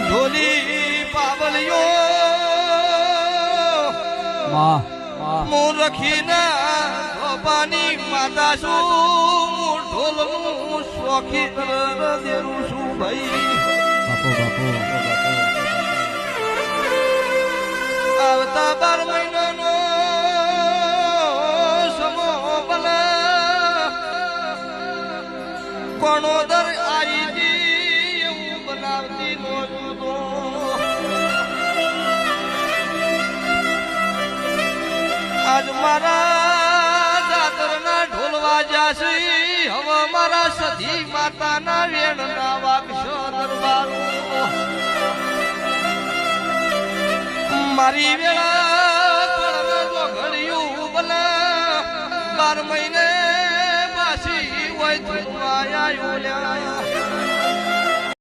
ઢોલી પાવલિયો હું રખીને પાણી માતા છું ઢોલનું શોખી દેરું છું ભાઈ આવતા 12 મહિનાનો સમો બને કોણોદર આવી જી એવું બનાવતી નોતું તો આજ મારા જાતરના ઢોલ વાજ્યા છે હવે મારા સધી માતાના વેણના વાગશો દરબારો મારી વેળા પડવે ઘડિયું બને 12 મહિને પાછી હોય તું આયા